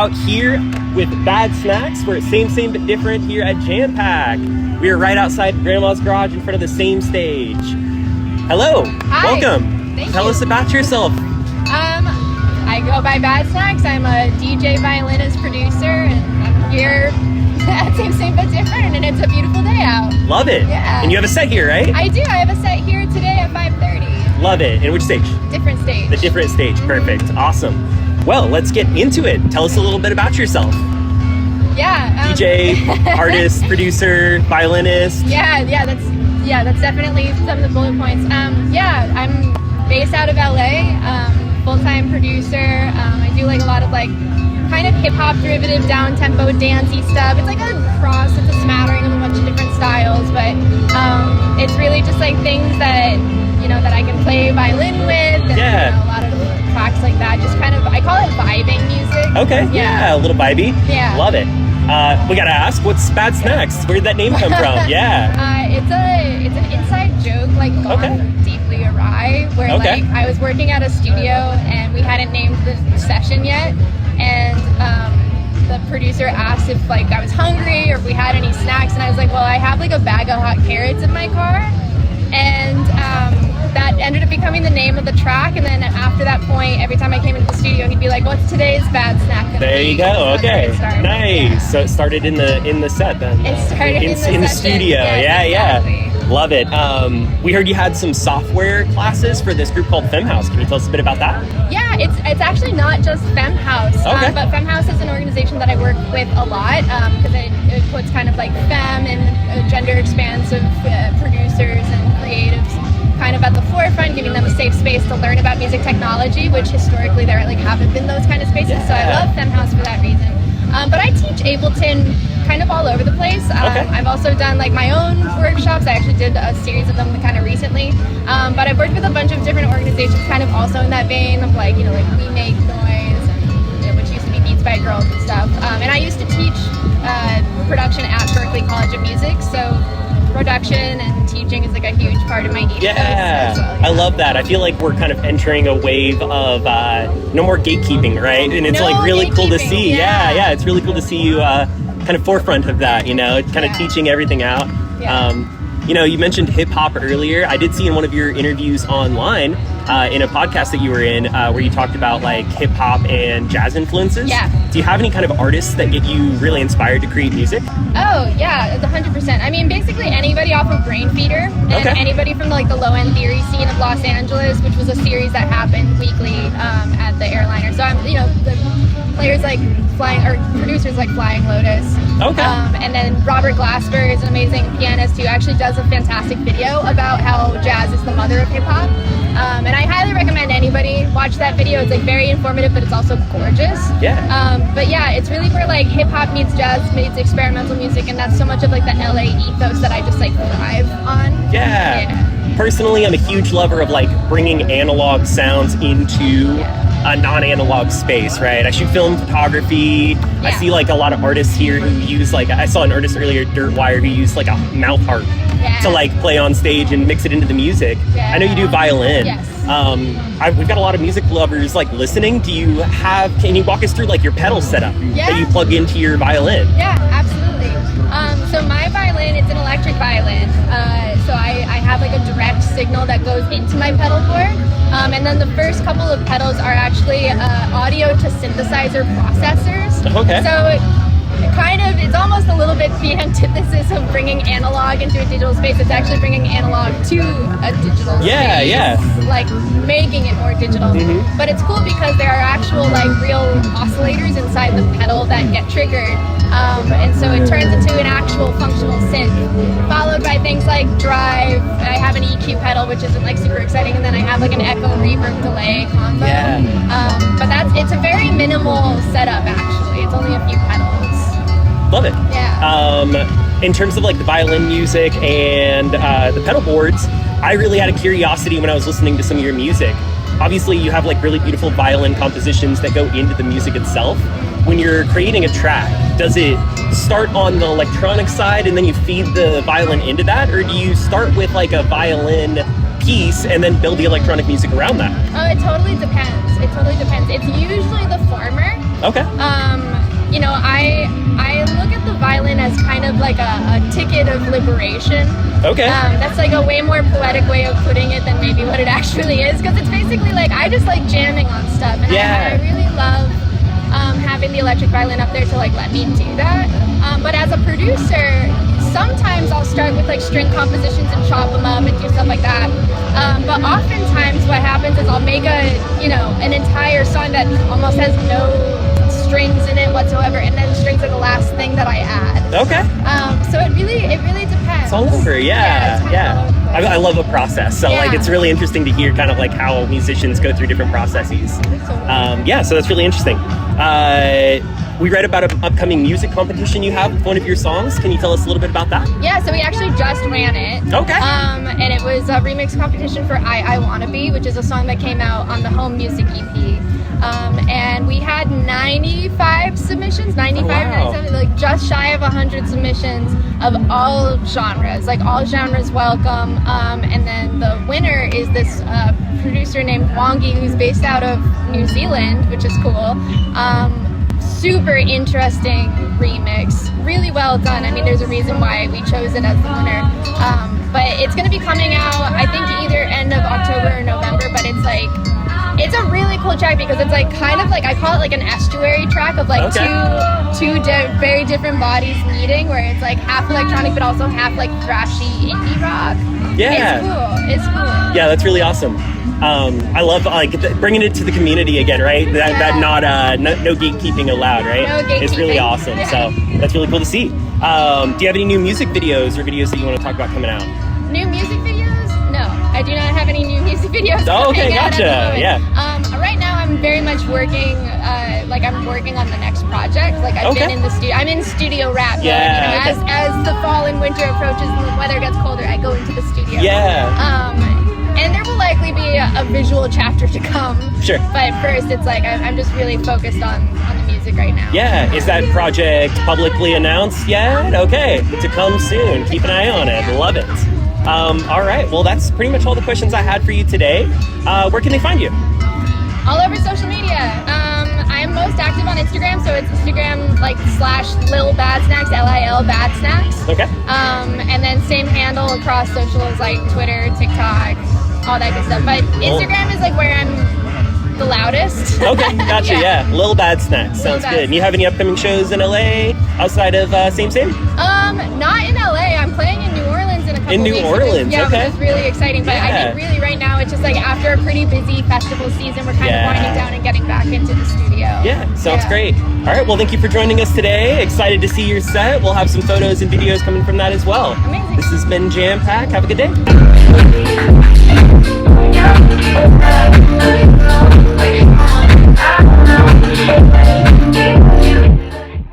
out here with Bad Snacks. We're at Same But Different here at Jampak. We are right outside Grandma's garage in front of the same stage. Hello. Hi. Welcome. Thank Tell you. us about yourself. I go by Bad Snacks. I'm a DJ, violinist, producer, and I'm here at Same But Different, and it's a beautiful day out. Love it. Yeah. And you have a set here, right? I do. I have a set here today at 5:30. Love it. And which stage? Different stage. The different stage. Perfect. Awesome. Well, let's get into it. Tell us a little bit about yourself. Yeah. DJ, artist, producer, violinist. Yeah, that's definitely some of the bullet points. I'm based out of LA, full-time producer. I do like a lot of like kind of hip-hop derivative, down-tempo, dancey stuff. It's like a cross, it's a smattering of a bunch of different styles, but it's really just like things that, you know, that I can play violin with, and Yeah. you know, a lot of tracks like that. Just kind of, I call it vibing music. Okay, yeah, a little vibey. Yeah. Love it. We gotta ask, what's Bad Snacks? Where did that name come from? Yeah. It's an inside joke, like gone deeply awry, where Okay. like I was working at a studio and we hadn't named the session yet, and the producer asked if like I was hungry or if we had any snacks, and I was like, well, I have like a bag of hot carrots in my car, and that ended up becoming the name of the track. And then after that point, every time I came into the studio, he'd be like, what's today's Bad Snack gonna There be? you go. So that's Okay. where it started. Nice. Yeah. So it started in the set then. It started in the the session. studio. Yes, Yeah. exactly. Love it. We heard you had some software classes for this group called FemHouse. Can you tell us a bit about that? Yeah, it's actually not just FemHouse, Okay. but FemHouse is an organization that I work with a lot because it puts kind of like femme and gender expansive producers and creatives kind of at the forefront, giving them a safe space to learn about music technology, which historically there like haven't been those kind of spaces. So I love FemHouse for that reason. But I teach Ableton kind of all over the place. I've also done like my own workshops. I actually did a series of them kind of recently. But I've worked with a bunch of different organizations kind of also in that vein of like, you know, like We Make Noise, and, you know, which used to be Beats by Girls and stuff. And I used to teach production at Berklee College of Music. So production and teaching is like a huge part of my ethos as well. I love that. I feel like we're kind of entering a wave of no more gatekeeping, right? And it's No like really cool to gatekeeping, see. yeah. It's really cool to see you kind of forefront of that, you know, kind of teaching everything out. Yeah. You know, you mentioned hip hop earlier. I did see in one of your interviews online in a podcast that you were in where you talked about like hip hop and jazz influences. Yeah. Do you have any kind of artists that get you really inspired to create music? Oh yeah, 100%. I mean, basically anybody off of Brain Feeder and anybody from like the Low End Theory scene of Los Angeles, which was a series that happened weekly at the airliner. So I'm, you know, the players like producers like Flying Lotus. Okay. And then Robert Glasper is an amazing pianist who actually does a fantastic video about how jazz is the mother of hip hop. And I highly recommend anybody watch that video. It's like very informative, but it's also gorgeous. Yeah. But yeah, it's really where like hip hop meets jazz meets experimental music, and that's so much of like the LA ethos that I just like thrive on. Yeah. Personally, I'm a huge lover of like bringing analog sounds into a non-analog space, right? I shoot film photography. I see like a lot of artists here who use like, I saw an artist earlier, Dirtwire, who used like a mouth harp to like play on stage and mix it into the music. I know you do violin. Yes. We've got a lot of music lovers like listening. Can you walk us through like your pedal setup that you plug into your violin? Yeah, absolutely. So my violin, it's an electric violin. So I have like a direct signal that goes into my pedal board. And then the first couple of pedals are actually audio to synthesizer processors. Okay. So it's almost a little bit the antithesis of bringing analog into a digital space. It's actually bringing analog to a digital space. Like making it more digital. But it's cool because there are actual like real oscillators inside the pedal that get triggered. And so it turns into an actual functional synth, followed by things like drive. I have an EQ pedal, which isn't like super exciting, and then I have like an echo reverb delay combo. But it's a very minimal setup actually. It's only a few pedals. Love it. Yeah. In terms of like the violin music and the pedal boards, I really had a curiosity when I was listening to some of your music. Obviously, you have like really beautiful violin compositions that go into the music itself. When you're creating a track, does it start on the electronic side and then you feed the violin into that? Or do you start with like a violin piece and then build the electronic music around that? Oh, it totally depends. It's usually the former. Okay. You know, I look at the violin as kind of like a ticket of liberation. Okay. That's like a way more poetic way of putting it than maybe what it actually is, because it's basically like I just like jamming on stuff, and I really love having the electric violin up there to like let me do that. But as a producer, sometimes I'll start with like string compositions and chop them up and do stuff like that. But oftentimes what happens is I'll make an entire song that almost has no strings in it whatsoever, and then strings are the last thing that I add. Okay. So it really depends. It's all over, yeah. I love a process, so like it's really interesting to hear kind of like how musicians go through different processes. So that's really interesting. We read about an upcoming music competition you have with one of your songs. Can you tell us a little bit about that? Yeah, so we actually just ran it. Okay. And it was a remix competition for I Wanna Be, which is a song that came out on the Home Music EP. And we had 95 submissions, 97, like just shy of 100 submissions of all genres, like all genres welcome. And then the winner is this producer named Wongi, who's based out of New Zealand, which is cool. Super interesting remix, really well done. I mean, there's a reason why we chose it as the winner. But it's going to be coming out, I think, either end of October or November, but it's a really cool track because it's like kind of like, I call it like an estuary track of like two very different bodies meeting, where it's like half electronic but also half like thrashy indie rock. Yeah. It's cool. Yeah, that's really awesome. I love like bringing it to the community again, right? That no gatekeeping allowed, right? No gatekeeping. It's really awesome. Yeah. So that's really cool to see. Do you have any new music videos or videos that you want to talk about coming out? New music videos? No, I do not have any new music videos. Oh, okay, gotcha. Yeah. Right now I'm very much working. I'm working on the next project. Like I've been in the studio. I'm in studio rap mode. Yeah. As the fall and winter approaches and the weather gets colder, I go into the studio. Yeah. And there will likely be a visual chapter to come. Sure. But first, it's like I'm just really focused on the music right now. Yeah. Is that project publicly announced yet? Okay. To come soon. Keep an eye on it. Love it. All right. Well, that's pretty much all the questions I had for you today. Where can they find you? All over social media. I'm most active on Instagram, so it's Instagram /Lil Bad Snacks, LIL Bad Snacks. Okay. And then same handle across socials like Twitter, TikTok, all that good stuff. But Instagram is like where I'm the loudest. Okay, gotcha. Yeah. Lil Bad Snacks. Sounds good. And you have any upcoming shows in LA outside of Same? Not in LA. I'm playing in New Orleans in a couple weeks. In New Orleans, yeah, okay. Which is really exciting. But I think really right now it's just like after a pretty busy festival season, we're kind of winding down and getting back into the studio. Yeah, sounds great. All right, well, thank you for joining us today. Excited to see your set. We'll have some photos and videos coming from that as well. Amazing. This has been Jampak. Have a good day.